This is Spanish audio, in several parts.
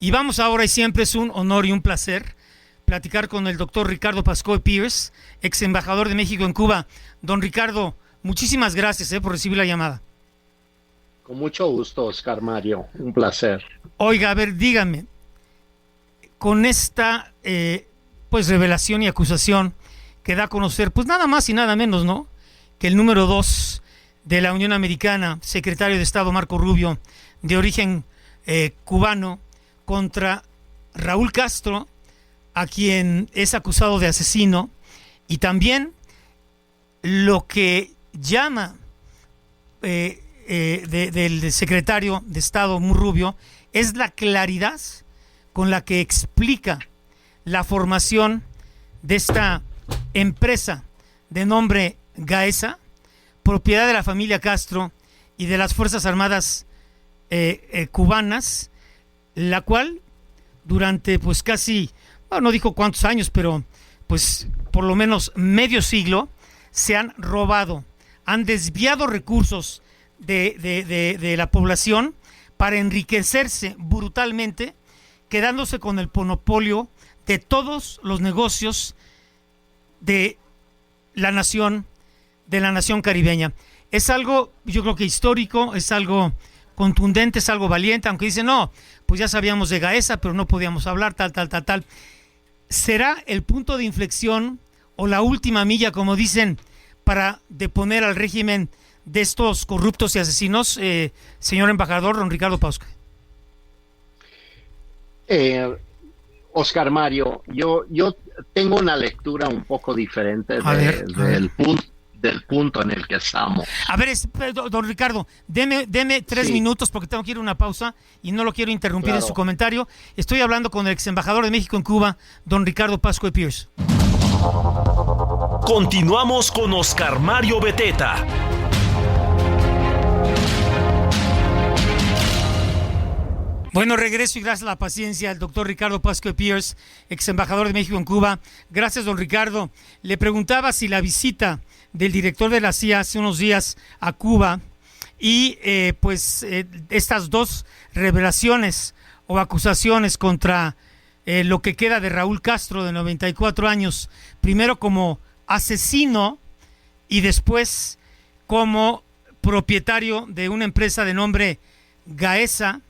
Y vamos ahora, y siempre es un honor y un placer, platicar con el doctor Ricardo Pascoe Pierce, ex embajador de México en Cuba. Don Ricardo, muchísimas gracias por recibir la llamada. Con mucho gusto, Oscar Mario. Un placer. Oiga, a ver, dígame, con esta pues revelación y acusación que da a conocer, pues nada más y nada menos, ¿no? Que el número 2 de la Unión Americana, secretario de Estado Marco Rubio, de origen cubano, contra Raúl Castro, a quien es acusado de asesino, y también lo que llama del secretario de Estado muy Rubio es la claridad con la que explica la formación de esta empresa de nombre Gaesa, propiedad de la familia Castro y de las Fuerzas Armadas cubanas, la cual durante pues casi, bueno, no dijo cuántos años, pero pues por lo menos medio siglo, se han robado, han desviado recursos de la población para enriquecerse brutalmente, quedándose con el monopolio de todos los negocios de la nación, caribeña. Es algo, yo creo que histórico, es algo contundente, es algo valiente, aunque dicen, no, pues ya sabíamos de Gaesa, pero no podíamos hablar, tal. ¿Será el punto de inflexión o la última milla, como dicen, para deponer al régimen de estos corruptos y asesinos, señor embajador, don Ricardo Pascoe? Oscar Mario, yo tengo una lectura un poco diferente del punto en el que estamos. A ver, don Ricardo, deme 3 minutos porque tengo que ir a una pausa y no lo quiero interrumpir en su comentario. Estoy hablando con el ex embajador de México en Cuba, don Ricardo Pascoe Pierce. Continuamos con Oscar Mario Beteta. Bueno, regreso y gracias a la paciencia del doctor Ricardo Pascoe Pierce, ex embajador de México en Cuba. Gracias, don Ricardo. Le preguntaba si la visita del director de la CIA hace unos días a Cuba y estas dos revelaciones o acusaciones contra lo que queda de Raúl Castro, de 94 años, primero como asesino y después como propietario de una empresa de nombre Gaesa,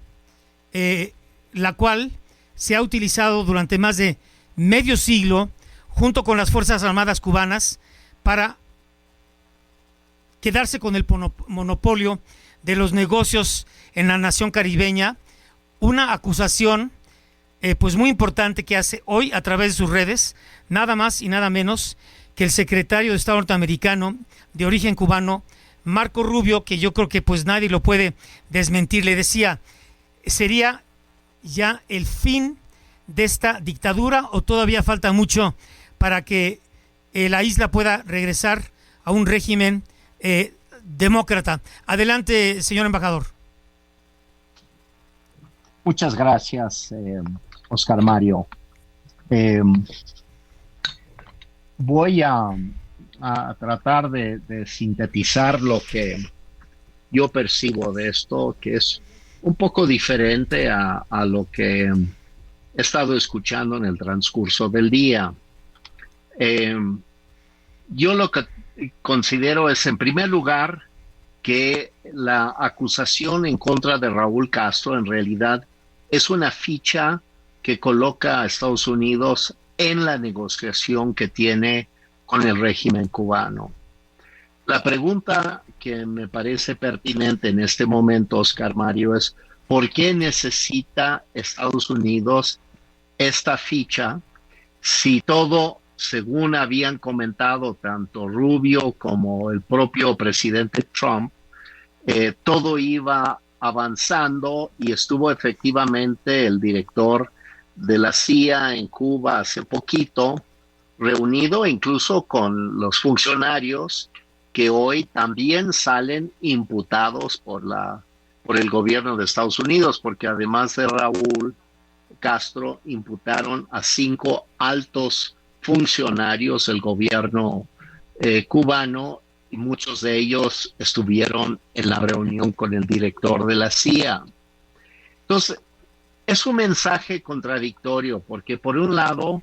la cual se ha utilizado durante más de medio siglo junto con las Fuerzas Armadas cubanas para quedarse con el monopolio de los negocios en la nación caribeña. Una acusación pues muy importante que hace hoy a través de sus redes, nada más y nada menos que el secretario de Estado norteamericano de origen cubano, Marco Rubio, que yo creo que pues nadie lo puede desmentir. Le decía, ¿sería ya el fin de esta dictadura o todavía falta mucho para que la isla pueda regresar a un régimen demócrata? Adelante, señor embajador. Muchas gracias, Oscar Mario. Voy a tratar de sintetizar lo que yo percibo de esto, que es un poco diferente a lo que he estado escuchando en el transcurso del día. Yo lo que considero es, en primer lugar, que la acusación en contra de Raúl Castro en realidad es una ficha que coloca a Estados Unidos en la negociación que tiene con el régimen cubano. La pregunta que me parece pertinente en este momento, Oscar Mario, es ¿por qué necesita Estados Unidos esta ficha si todo, según habían comentado tanto Rubio como el propio presidente Trump, todo iba avanzando y estuvo efectivamente el director de la CIA en Cuba hace poquito reunido incluso con los funcionarios que hoy también salen imputados por el gobierno de Estados Unidos, porque además de Raúl Castro imputaron a 5 altos funcionarios del gobierno cubano, y muchos de ellos estuvieron en la reunión con el director de la CIA. Entonces, es un mensaje contradictorio, porque por un lado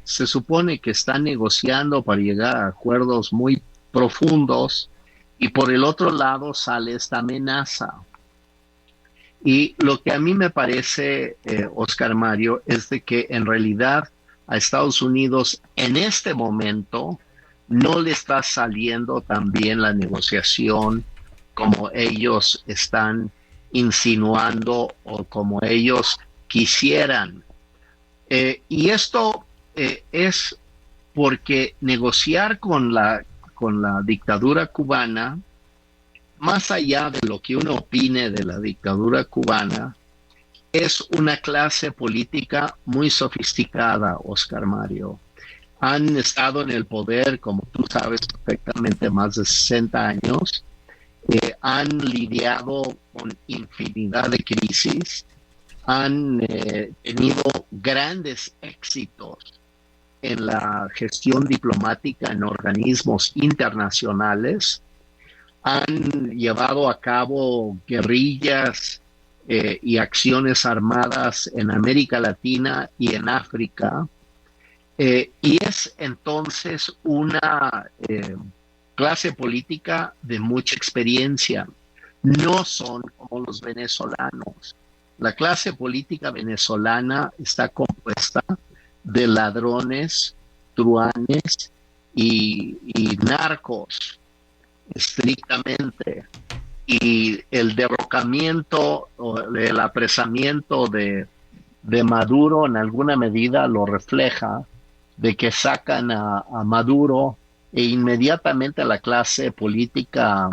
se supone que están negociando para llegar a acuerdos muy profundos, y por el otro lado sale esta amenaza. Y lo que a mí me parece, Oscar Mario, es de que en realidad a Estados Unidos en este momento no le está saliendo tan bien la negociación como ellos están insinuando o como ellos quisieran. Y esto es porque negociar con la dictadura cubana, más allá de lo que uno opine de la dictadura cubana, es una clase política muy sofisticada, Oscar Mario. Han estado en el poder, como tú sabes perfectamente, más de 60 años. Han lidiado con infinidad de crisis, han tenido grandes éxitos en la gestión diplomática en organismos internacionales, han llevado a cabo guerrillas y acciones armadas en América Latina y en África, y es entonces una clase política de mucha experiencia. No son como los venezolanos. La clase política venezolana está compuesta de ladrones, truanes y narcos, estrictamente. Y el derrocamiento o el apresamiento de Maduro en alguna medida lo refleja, de que sacan a Maduro e inmediatamente la clase política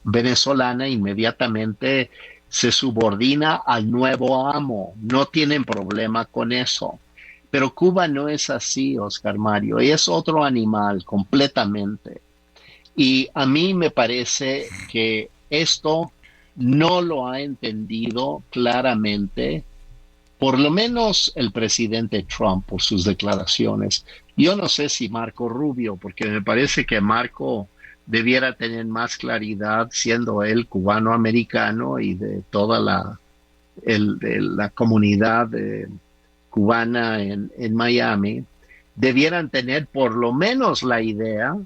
venezolana inmediatamente se subordina al nuevo amo. No tienen problema con eso. Pero Cuba no es así, Oscar Mario. Es otro animal completamente. Y a mí me parece que esto no lo ha entendido claramente, por lo menos el presidente Trump, por sus declaraciones. Yo no sé si Marco Rubio, porque me parece que Marco debiera tener más claridad, siendo él cubano-americano y de toda la comunidad cubana en Miami, debieran tener por lo menos la idea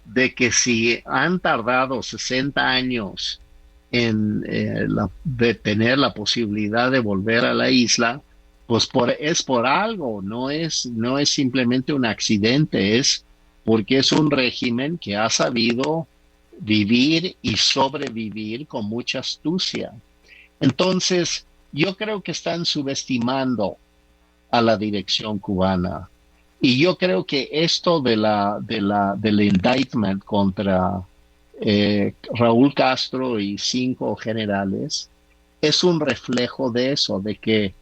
de que si han tardado 60 años en de tener la posibilidad de volver a la isla, pues es por algo, no es simplemente un accidente, es porque es un régimen que ha sabido vivir y sobrevivir con mucha astucia. Entonces, yo creo que están subestimando a la dirección cubana. Y yo creo que esto del indictment contra Raúl Castro y 5 generales es un reflejo de eso, de que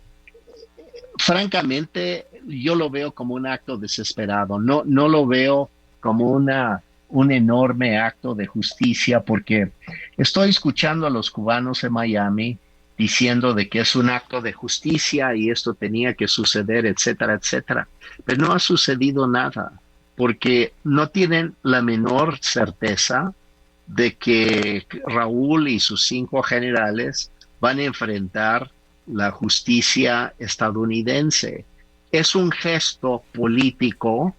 francamente yo lo veo como un acto desesperado, no lo veo como un enorme acto de justicia, porque estoy escuchando a los cubanos en Miami diciendo de que es un acto de justicia y esto tenía que suceder, etcétera, etcétera. Pero no ha sucedido nada, porque no tienen la menor certeza de que Raúl y sus 5 generales van a enfrentar la justicia estadounidense. Es un gesto político,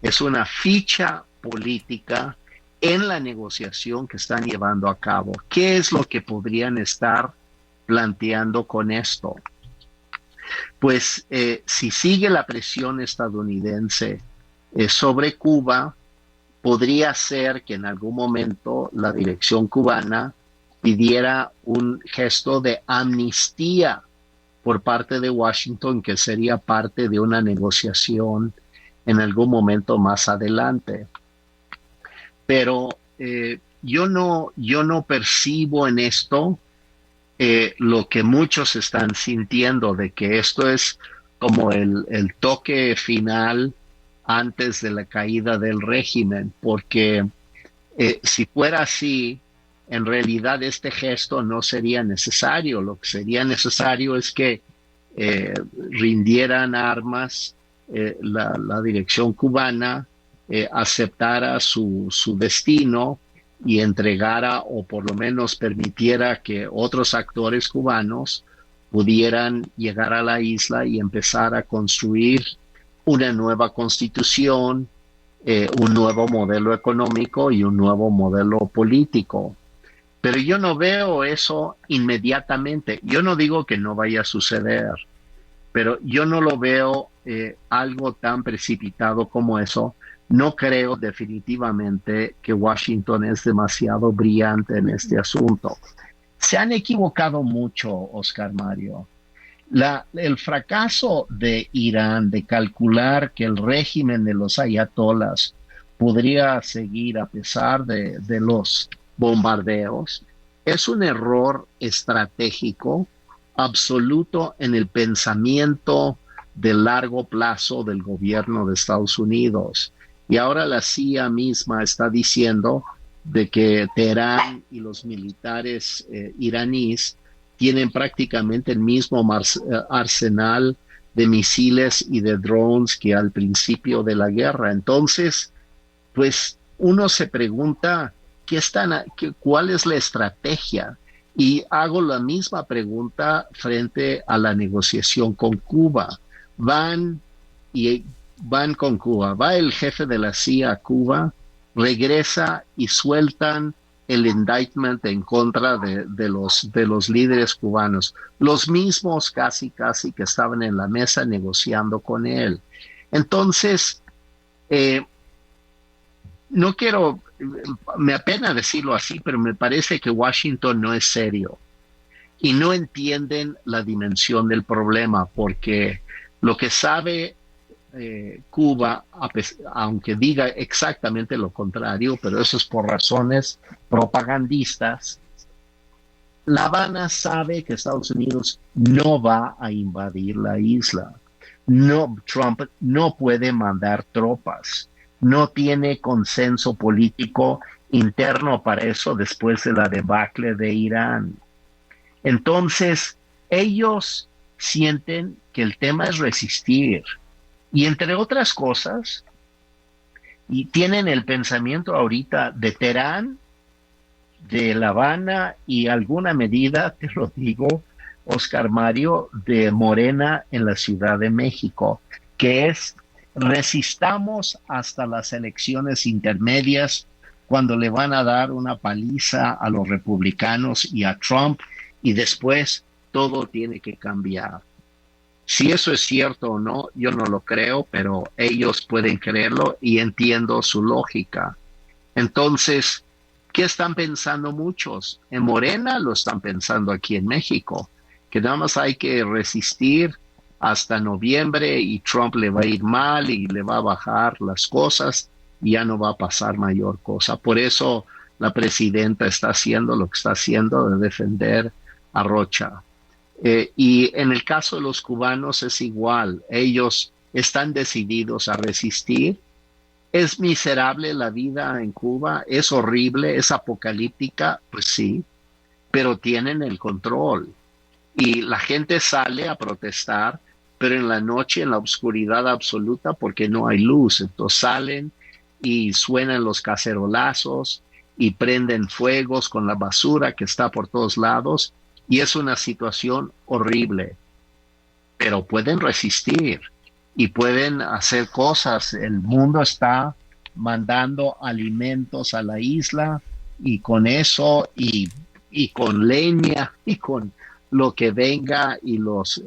es una ficha política en la negociación que están llevando a cabo. ¿Qué es lo que podrían estar planteando con esto? Pues si sigue la presión estadounidense sobre Cuba, podría ser que en algún momento la dirección cubana pidiera un gesto de amnistía por parte de Washington, que sería parte de una negociación en algún momento más adelante. Pero yo no percibo en esto lo que muchos están sintiendo, de que esto es como el toque final antes de la caída del régimen, porque si fuera así, en realidad este gesto no sería necesario. Lo que sería necesario es que rindieran armas, la dirección cubana aceptara su destino y entregara, o por lo menos permitiera que otros actores cubanos pudieran llegar a la isla y empezar a construir una nueva constitución, un nuevo modelo económico y un nuevo modelo político. Pero yo no veo eso inmediatamente. Yo no digo que no vaya a suceder, pero yo no lo veo algo tan precipitado como eso. No creo definitivamente que Washington es demasiado brillante en este asunto. Se han equivocado mucho, Oscar Mario. El fracaso de Irán de calcular que el régimen de los ayatolas podría seguir a pesar de los bombardeos es un error estratégico absoluto en el pensamiento de largo plazo del gobierno de Estados Unidos. Y ahora la CIA misma está diciendo de que Teherán y los militares iraníes tienen prácticamente el mismo arsenal de misiles y de drones que al principio de la guerra. Entonces, pues uno se pregunta cuál es la estrategia. Y hago la misma pregunta frente a la negociación con Cuba. Van con Cuba, va el jefe de la CIA a Cuba, regresa y sueltan el indictment en contra de los líderes cubanos, los mismos casi que estaban en la mesa negociando con él. Entonces, no quiero, me apena decirlo así, pero me parece que Washington no es serio y no entienden la dimensión del problema, porque lo que sabe Cuba, aunque diga exactamente lo contrario, pero eso es por razones propagandistas, La Habana sabe que Estados Unidos no va a invadir la isla. No, Trump no puede mandar tropas. No tiene consenso político interno para eso después de la debacle de Irán. Entonces, ellos sienten que el tema es resistir. Y entre otras cosas, y tienen el pensamiento ahorita de Teherán, de La Habana y alguna medida, te lo digo, Oscar Mario, de Morena en la Ciudad de México, que es resistamos hasta las elecciones intermedias cuando le van a dar una paliza a los republicanos y a Trump y después todo tiene que cambiar. Si eso es cierto o no, yo no lo creo, pero ellos pueden creerlo y entiendo su lógica. Entonces, ¿qué están pensando muchos? En Morena lo están pensando aquí en México, que nada más hay que resistir hasta noviembre y Trump le va a ir mal y le va a bajar las cosas y ya no va a pasar mayor cosa. Por eso la presidenta está haciendo lo que está haciendo de defender a Rocha. Y en el caso de los cubanos es igual, ellos están decididos a resistir. ¿Es miserable la vida en Cuba? ¿Es horrible? ¿Es apocalíptica? Pues sí, pero tienen el control. Y la gente sale a protestar, pero en la noche, en la oscuridad absoluta, porque no hay luz. Entonces salen y suenan los cacerolazos y prenden fuegos con la basura que está por todos lados. Y es una situación horrible, pero pueden resistir y pueden hacer cosas. El mundo está mandando alimentos a la isla y con eso y con leña y con lo que venga y los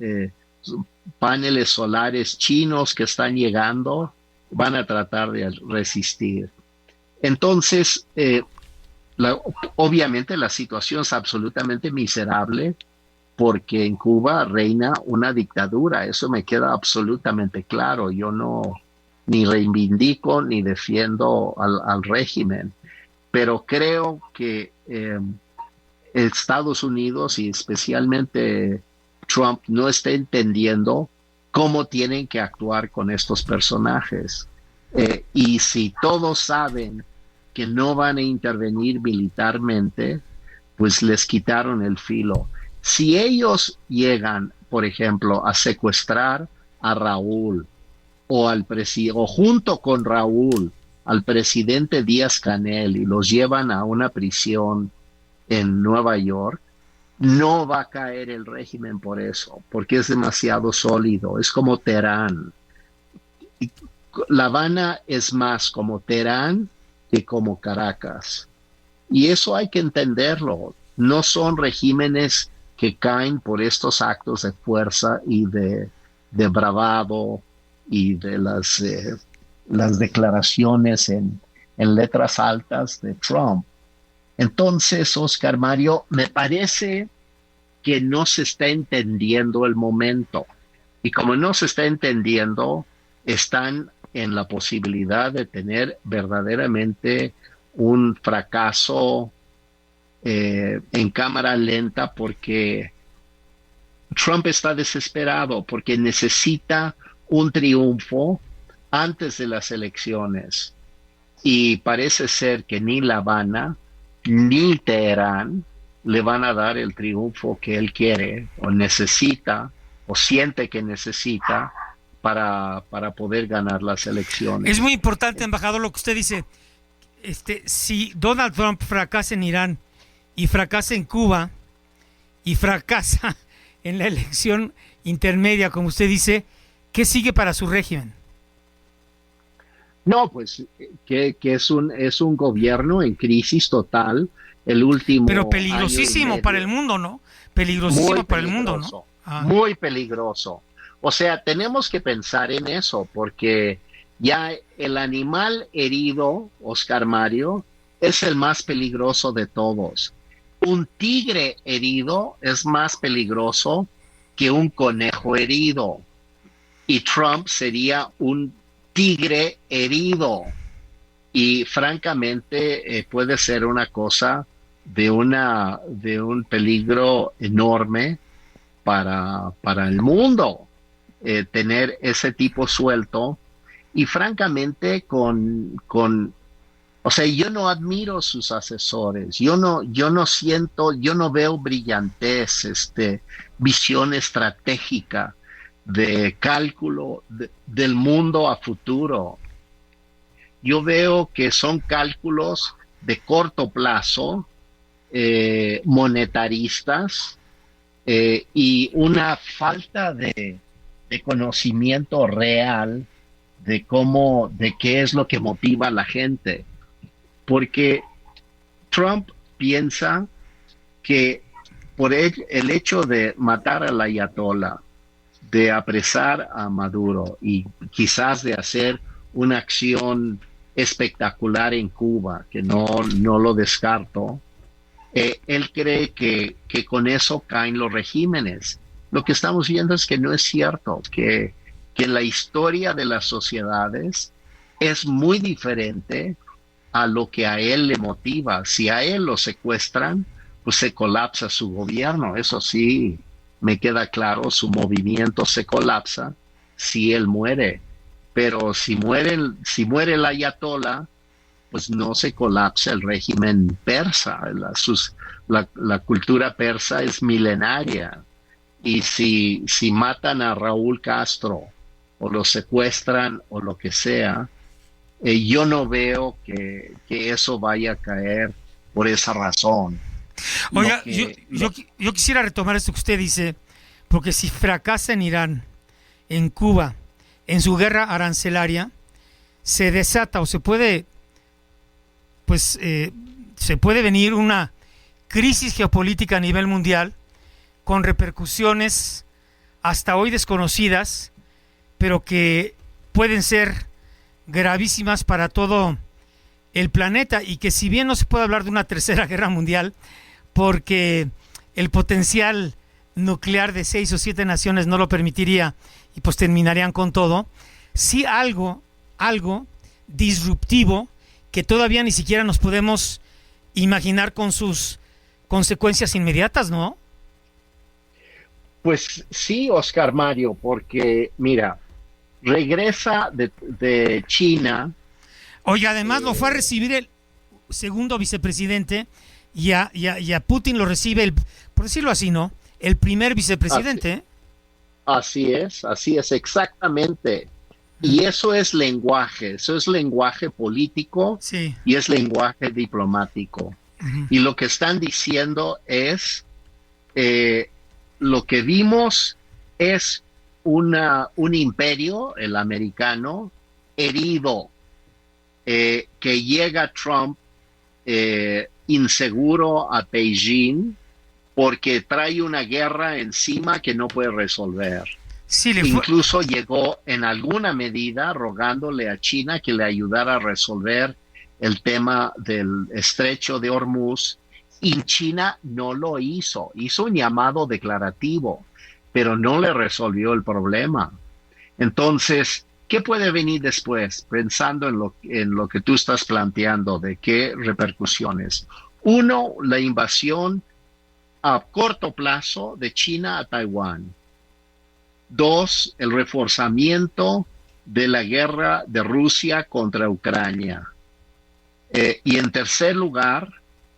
paneles solares chinos que están llegando van a tratar de resistir. Entonces, obviamente la situación es absolutamente miserable porque en Cuba reina una dictadura, eso me queda absolutamente claro. Yo no ni reivindico ni defiendo al régimen, pero creo que Estados Unidos y especialmente Trump no está entendiendo cómo tienen que actuar con estos personajes. Y si todos saben que no van a intervenir militarmente, pues les quitaron el filo. Si ellos llegan, por ejemplo, a secuestrar a Raúl o junto con Raúl al presidente Díaz-Canel y los llevan a una prisión en Nueva York, no va a caer el régimen por eso, porque es demasiado sólido, es como Teherán. La Habana es más como Teherán que como Caracas. Y eso hay que entenderlo. No son regímenes que caen por estos actos de fuerza y de bravado y de las declaraciones en letras altas de Trump. Entonces, Oscar Mario, me parece que no se está entendiendo el momento. Y como no se está entendiendo, están en la posibilidad de tener verdaderamente un fracaso en cámara lenta, porque Trump está desesperado, porque necesita un triunfo antes de las elecciones. Y parece ser que ni La Habana ni Teherán le van a dar el triunfo que él quiere o necesita o siente que necesita para poder ganar las elecciones. Es muy importante, embajador, lo que usted dice. Si Donald Trump fracasa en Irán y fracasa en Cuba y fracasa en la elección intermedia, como usted dice, ¿qué sigue para su régimen? No, pues que es un gobierno en crisis total. El último pero peligrosísimo para el mundo, ¿no? Peligrosísimo para el mundo, ¿no? Muy peligroso. O sea, tenemos que pensar en eso, porque ya el animal herido, Oscar Mario, es el más peligroso de todos. Un tigre herido es más peligroso que un conejo herido. Y Trump sería un tigre herido. Y francamente puede ser una cosa de un peligro enorme para el mundo, tener ese tipo suelto. Y francamente o sea, yo no admiro sus asesores, yo no veo brillantez, visión estratégica de cálculo del mundo a futuro. Yo veo que son cálculos de corto plazo, monetaristas, y una falta de conocimiento real de qué es lo que motiva a la gente. Porque Trump piensa que por el hecho de matar al ayatollah, de apresar a Maduro y quizás de hacer una acción espectacular en Cuba, que no lo descarto, él cree que con eso caen los regímenes. Lo que estamos viendo es que no es cierto, que la historia de las sociedades es muy diferente a lo que a él le motiva. Si a él lo secuestran, pues se colapsa su gobierno. Eso sí, me queda claro, su movimiento se colapsa si él muere. Pero si muere el ayatollah, pues no se colapsa el régimen persa. La cultura persa es milenaria. Y si matan a Raúl Castro o lo secuestran o lo que sea, yo no veo que eso vaya a caer por esa razón. Oiga, yo quisiera retomar esto que usted dice, porque si fracasa en Irán, en Cuba, en su guerra arancelaria, se desata o se puede venir una crisis geopolítica a nivel mundial con repercusiones hasta hoy desconocidas, pero que pueden ser gravísimas para todo el planeta, y que si bien no se puede hablar de una tercera guerra mundial porque el potencial nuclear de 6 o 7 naciones no lo permitiría y pues terminarían con todo, sí algo disruptivo que todavía ni siquiera nos podemos imaginar con sus consecuencias inmediatas, ¿no? Pues sí, Oscar Mario, porque mira, regresa de China. Oye, además lo fue a recibir el segundo vicepresidente y a Putin lo recibe, por decirlo así, ¿no? El primer vicepresidente. Así es, exactamente. Y eso es lenguaje político, sí, y es lenguaje diplomático. Uh-huh. Y lo que están diciendo es, lo que vimos es un imperio, el americano, herido, que llega Trump inseguro a Beijing porque trae una guerra encima que no puede resolver. Sí, Incluso llegó en alguna medida rogándole a China que le ayudara a resolver el tema del estrecho de Hormuz, y China no lo hizo. Hizo un llamado declarativo, pero no le resolvió el problema. Entonces, ¿qué puede venir después? Pensando en lo que tú estás planteando, de qué repercusiones. Uno, la invasión a corto plazo de China a Taiwán. Dos, el reforzamiento de la guerra de Rusia contra Ucrania. Y en tercer lugar,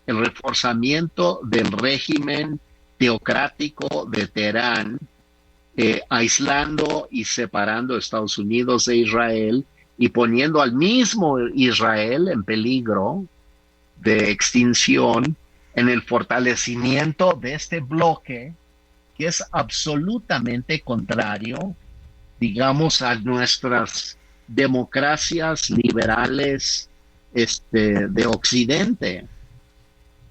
el reforzamiento del régimen teocrático de Teherán, aislando y separando a Estados Unidos de Israel y poniendo al mismo Israel en peligro de extinción, en el fortalecimiento de este bloque que es absolutamente contrario, digamos, a nuestras democracias liberales de Occidente.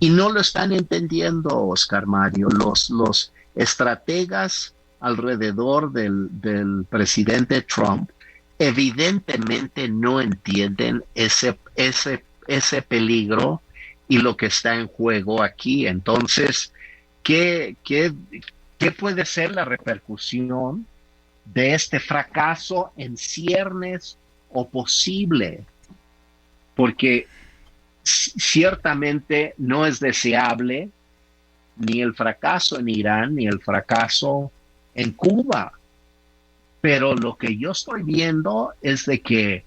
Y no lo están entendiendo, Oscar Mario. Los estrategas alrededor del presidente Trump evidentemente no entienden ese peligro y lo que está en juego aquí. Entonces, ¿qué puede ser la repercusión de este fracaso en ciernes o posible? Porque ciertamente no es deseable ni el fracaso en Irán ni el fracaso en Cuba, pero lo que yo estoy viendo es de que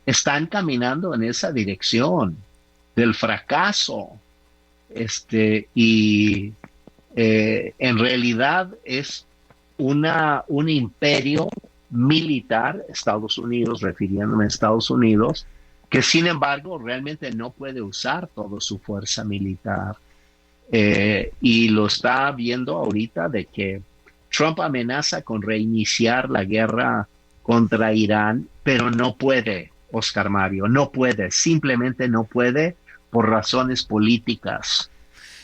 están caminando en esa dirección del fracaso, y en realidad es un imperio militar, Estados Unidos, refiriéndome a Estados Unidos, que sin embargo realmente no puede usar toda su fuerza militar. Y lo está viendo ahorita de que Trump amenaza con reiniciar la guerra contra Irán, pero no puede, Oscar Mario, no puede, simplemente no puede por razones políticas,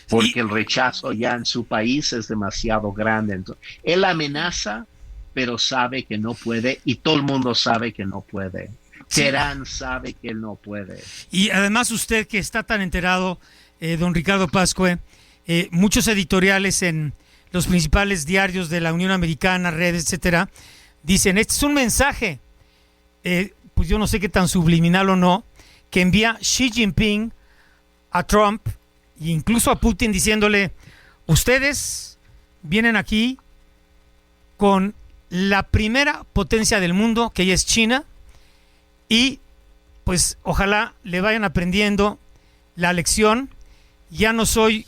porque el rechazo ya en su país es demasiado grande. Entonces, él amenaza, pero sabe que no puede, y todo el mundo sabe que no puede. Teherán sabe que él no puede. Y además usted que está tan enterado, don Ricardo Pascue, muchos editoriales en los principales diarios de la Unión Americana, redes, etcétera, dicen, este es un mensaje, pues yo no sé qué tan subliminal o no, que envía Xi Jinping a Trump e incluso a Putin diciéndole, ustedes vienen aquí con la primera potencia del mundo, que ya es China, y pues ojalá le vayan aprendiendo la lección. Ya no soy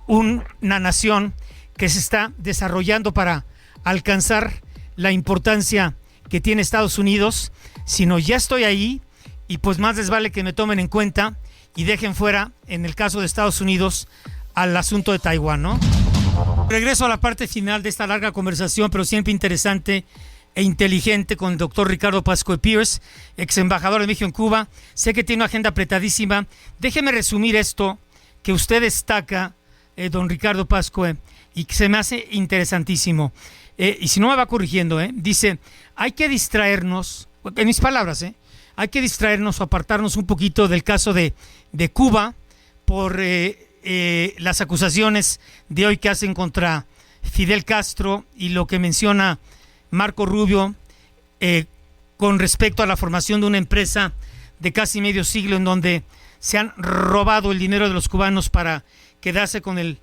una nación que se está desarrollando para alcanzar la importancia que tiene Estados Unidos, sino ya estoy ahí, y pues más les vale que me tomen en cuenta y dejen fuera, en el caso de Estados Unidos, al asunto de Taiwán, ¿no? Regreso a la parte final de esta larga conversación, pero siempre interesante e inteligente, con el doctor Ricardo Pascue Pierce, ex embajador de México en Cuba. Sé que tiene una agenda apretadísima. Déjeme resumir esto que usted destaca, don Ricardo Pascue, y que se me hace interesantísimo. Y si no me va corrigiendo, dice, hay que distraernos, en mis palabras, hay que distraernos o apartarnos un poquito del caso de Cuba por las acusaciones de hoy que hacen contra Fidel Castro y lo que menciona Marco Rubio con respecto a la formación de una empresa de casi medio siglo en donde se han robado el dinero de los cubanos para quedarse con el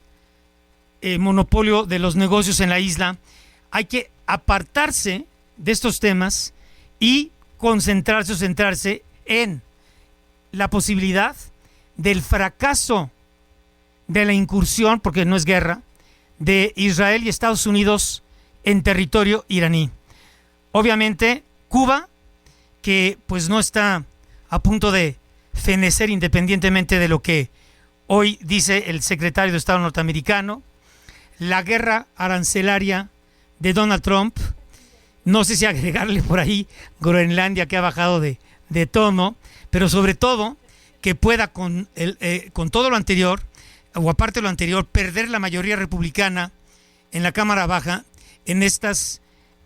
monopolio de los negocios en la isla. Hay que apartarse de estos temas y concentrarse o centrarse en la posibilidad del fracaso de la incursión, porque no es guerra, de Israel y Estados Unidos en territorio iraní. Obviamente Cuba, que pues no está a punto de fenecer independientemente de lo que hoy dice el secretario de Estado norteamericano, la guerra arancelaria de Donald Trump. No sé si agregarle por ahí Groenlandia, que ha bajado de tono, pero sobre todo que pueda con todo lo anterior, o aparte de lo anterior, perder la mayoría republicana en la Cámara Baja en estas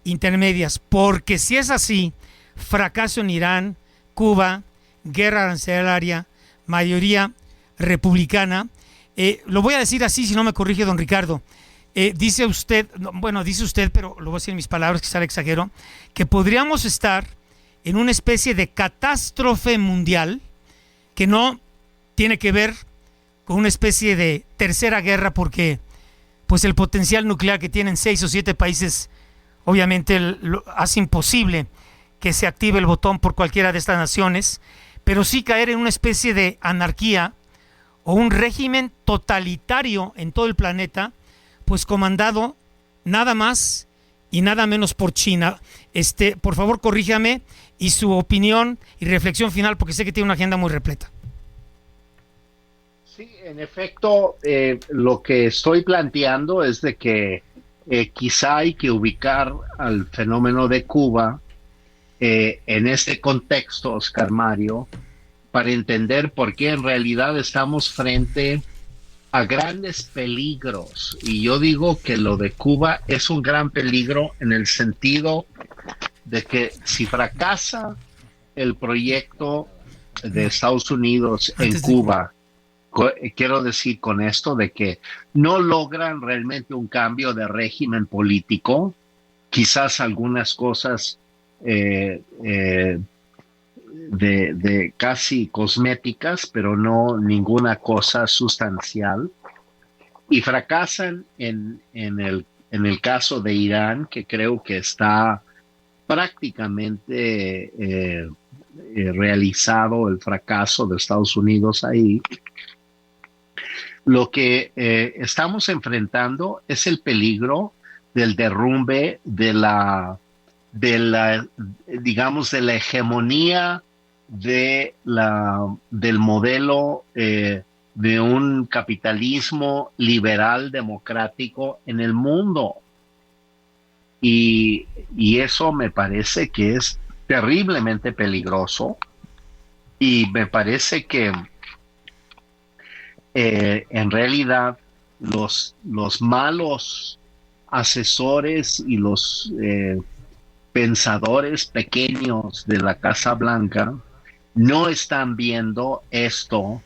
intermedias. Porque si es así, fracaso en Irán, Cuba, guerra arancelaria, mayoría republicana. Lo voy a decir así, si no me corrige don Ricardo. Dice usted, pero lo voy a decir en mis palabras, quizá le exagero, que podríamos estar en una especie de catástrofe mundial que no tiene que ver con una especie de tercera guerra, porque pues el potencial nuclear que tienen 6 o 7 países obviamente hace imposible que se active el botón por cualquiera de estas naciones, pero sí caer en una especie de anarquía o un régimen totalitario en todo el planeta, pues comandado nada más y nada menos por China. Por favor, corríjame, y su opinión y reflexión final, porque sé que tiene una agenda muy repleta. Sí, en efecto, lo que estoy planteando es de que quizá hay que ubicar al fenómeno de Cuba en este contexto, Oscar Mario, para entender por qué en realidad estamos frente a grandes peligros. Y yo digo que lo de Cuba es un gran peligro en el sentido de que si fracasa el proyecto de Estados Unidos en Cuba, quiero decir con esto de que no logran realmente un cambio de régimen político, quizás algunas cosas de casi cosméticas, pero no ninguna cosa sustancial, y fracasan en el caso de Irán, que creo que está prácticamente realizado el fracaso de Estados Unidos ahí. Lo que estamos enfrentando es el peligro del derrumbe de la digamos, de la hegemonía del modelo de un capitalismo liberal democrático en el mundo. Y eso me parece que es terriblemente peligroso, y me parece que en realidad los malos asesores y los pensadores pequeños de la Casa Blanca no están viendo esto,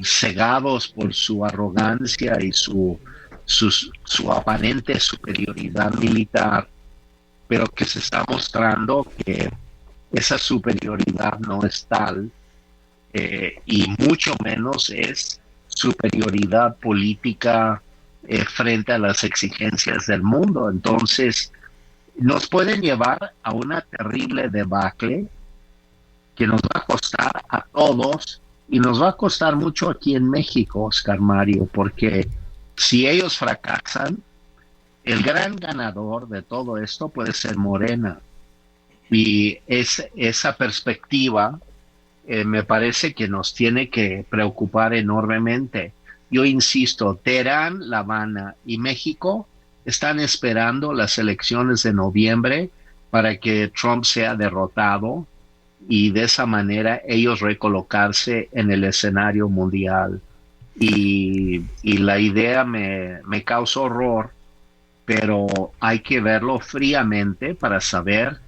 cegados por su arrogancia y su aparente superioridad militar, pero que se está mostrando que esa superioridad no es tal, y mucho menos es superioridad política frente a las exigencias del mundo. Entonces, nos pueden llevar a una terrible debacle que nos va a costar a todos, y nos va a costar mucho aquí en México, Oscar Mario, porque si ellos fracasan, el gran ganador de todo esto puede ser Morena. Y esa perspectiva me parece que nos tiene que preocupar enormemente. Yo insisto, Teherán, La Habana y México están esperando las elecciones de noviembre para que Trump sea derrotado y de esa manera ellos recolocarse en el escenario mundial. Y la idea me causa horror, pero hay que verlo fríamente para saber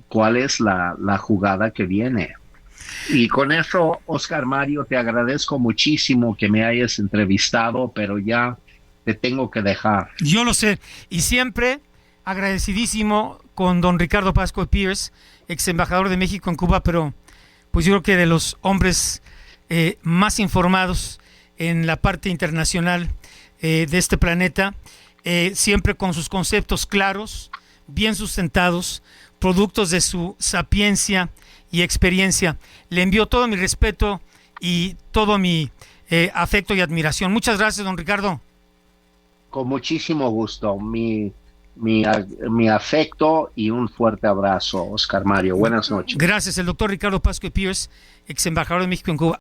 cuál es la jugada que viene. Y con eso, Oscar Mario, te agradezco muchísimo que me hayas entrevistado, pero ya te tengo que dejar. Yo lo sé, y siempre agradecidísimo con don Ricardo Pasco Pierce, ex embajador de México en Cuba, pero pues yo creo que de los hombres más informados en la parte internacional de este planeta, siempre con sus conceptos claros, bien sustentados, productos de su sapiencia y experiencia. Le envío todo mi respeto y todo mi afecto y admiración. Muchas gracias, don Ricardo. Con muchísimo gusto. Mi afecto y un fuerte abrazo, Oscar Mario. Buenas noches. Gracias, el doctor Ricardo Pasco Pierce, ex embajador de México en Cuba.